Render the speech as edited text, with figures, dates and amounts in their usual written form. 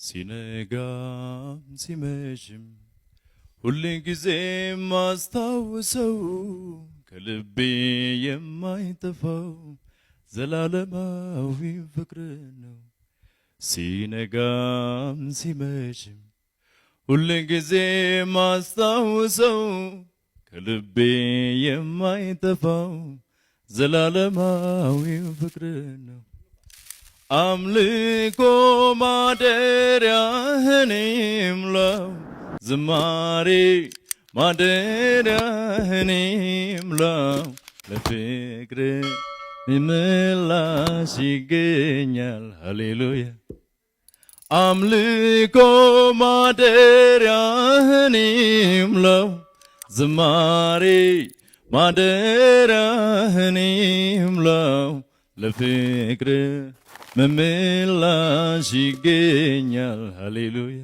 ሲነጋም ሲመሽም ሁል ጊዜ ማስታውሰው ከልቤ የማይጠፋው ዘላለማዊ ፍቅር ነው። ሲነጋም ሲመሽም ሁል ጊዜ ማስታውሰው ከልቤ የማይጠፋው ዘላለማዊ ፍቅር ነው። አምልኮ ማደሪያህን ይምላው ዝማሬ ማደሪያህን ይምላው ለፍቅር ምላሽ ይገኛል። ሃሌሉያ አምልኮ ማደሪያህን ይምላው ዝማሬ ማደሪያህን ይምላው ለፍቅር ምላሽ ይገኛል። ሃሌሉያ